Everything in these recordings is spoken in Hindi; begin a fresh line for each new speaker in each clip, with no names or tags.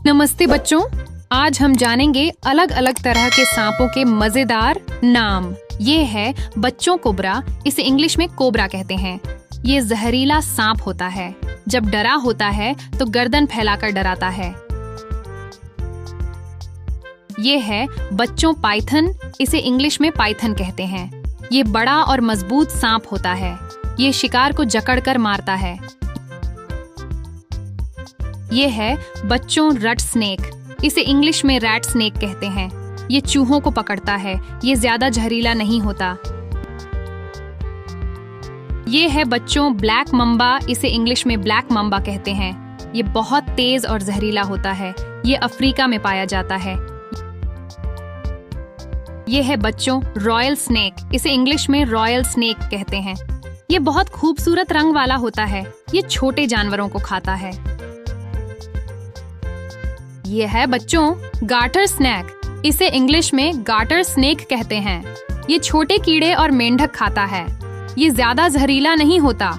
नमस्ते बच्चों, आज हम जानेंगे अलग अलग तरह के सांपों के मजेदार नाम। ये है बच्चों कोबरा, इसे इंग्लिश में कोबरा कहते हैं। ये जहरीला सांप होता है। जब डरा होता है तो गर्दन फैलाकर डराता है। ये है बच्चों पाइथन, इसे इंग्लिश में पाइथन कहते हैं। ये बड़ा और मजबूत सांप होता है। ये शिकार को जकड़कर मारता है। ये है बच्चों रट स्नेक, इसे इंग्लिश में रैट स्नेक कहते हैं। ये चूहों को पकड़ता है। ये ज्यादा जहरीला नहीं होता। ये है बच्चों ब्लैक मम्बा, इसे इंग्लिश में ब्लैक मम्बा कहते हैं। ये बहुत तेज और जहरीला होता है। ये अफ्रीका में पाया जाता है। ये है बच्चों रॉयल स्नेक, इसे इंग्लिश में रॉयल स्नेक कहते हैं। ये बहुत खूबसूरत रंग वाला होता है। ये छोटे जानवरों को खाता है। ये है बच्चों गार्टर स्नेक, इसे इंग्लिश में गार्टर स्नेक कहते हैं। ये छोटे कीड़े और मेंढक खाता है। ये ज्यादा जहरीला नहीं होता।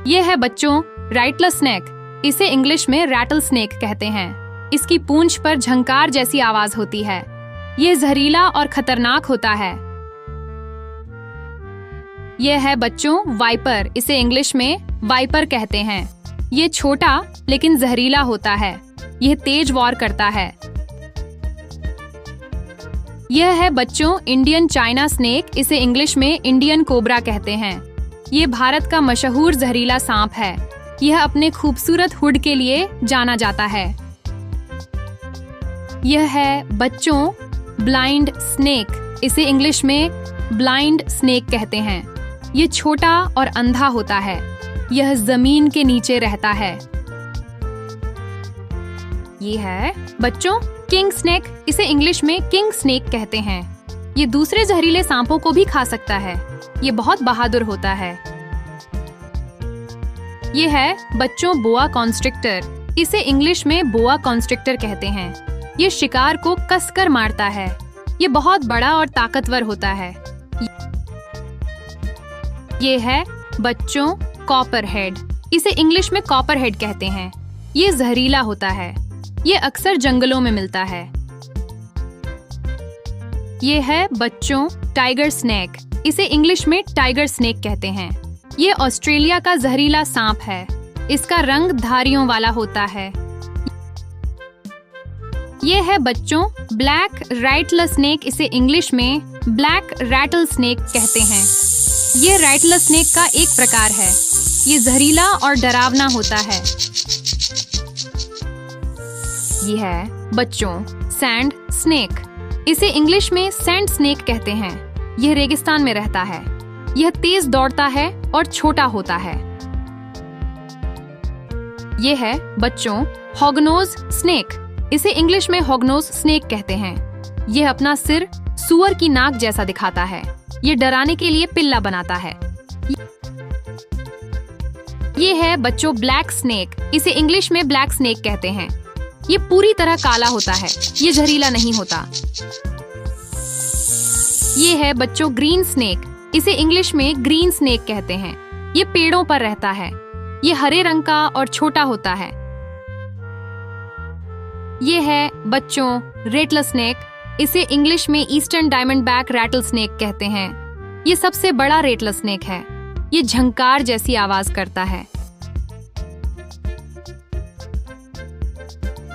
ये है बच्चों राइटलस स्नेक, इसे इंग्लिश में रैटल स्नेक कहते हैं। इसकी पूंछ पर झंकार जैसी आवाज होती है। ये जहरीला और खतरनाक होता है। ये है बच्चों वाइपर, इसे इंग्लिश में वाइपर कहते हैं। ये छोटा लेकिन जहरीला होता है। यह तेज वार करता है। यह है बच्चों इंडियन चाइना स्नेक, इसे इंग्लिश में इंडियन कोबरा कहते हैं। ये भारत का मशहूर जहरीला सांप है। यह अपने खूबसूरत हुड के लिए जाना जाता है। यह है बच्चों ब्लाइंड स्नेक, इसे इंग्लिश में ब्लाइंड स्नेक कहते हैं। ये छोटा और अंधा होता है। यह जमीन के नीचे रहता है। ये है बच्चों किंग स्नेक, इसे इंग्लिश में किंग स्नेक कहते हैं। ये दूसरे जहरीले सांपों को भी खा सकता है। ये बहुत बहादुर होता है। ये है बच्चों बोआ कॉन्स्ट्रिक्टर, इसे इंग्लिश में बोआ कॉन्स्ट्रिक्टर कहते हैं। ये शिकार को कसकर मारता है। ये बहुत बड़ा और ताकतवर होता है। ये है बच्चों कॉपरहेड, इसे इंग्लिश में कॉपरहेड कहते हैं। ये जहरीला होता है। ये अक्सर जंगलों में मिलता है। ये है बच्चों टाइगर स्नेक, इसे इंग्लिश में टाइगर स्नेक कहते हैं। ये ऑस्ट्रेलिया का जहरीला सांप है। इसका रंग धारियों वाला होता है। ये है बच्चों ब्लैक राइटल स्नेक, इसे इंग्लिश में ब्लैक रैटल स्नेक कहते हैं। ये राइटल स्नेक का एक प्रकार है। ये जहरीला और डरावना होता है। ये है बच्चों सैंड स्नेक, इसे इंग्लिश में सैंड स्नेक कहते हैं। यह रेगिस्तान में रहता है। यह तेज दौड़ता है और छोटा होता है। यह है बच्चों हॉगनोज स्नेक, इसे इंग्लिश में हॉगनोज स्नेक कहते हैं। यह अपना सिर सूअर की नाक जैसा दिखाता है। ये डराने के लिए पिल्ला बनाता है। ये है बच्चों ब्लैक स्नेक, इसे इंग्लिश में ब्लैक स्नेक कहते हैं। ये पूरी तरह काला होता है। ये जहरीला नहीं होता। ये है बच्चों ग्रीन स्नेक, इसे इंग्लिश में ग्रीन स्नेक कहते हैं। ये पेड़ों पर रहता है। ये हरे रंग का और छोटा होता है। ये है बच्चों रेटल स्नेक, इसे इंग्लिश में eastern diamond back rattle snake कहते हैं। ये सबसे बड़ा रेटल स्नेक है। ये झंकार जैसी आवाज करता है।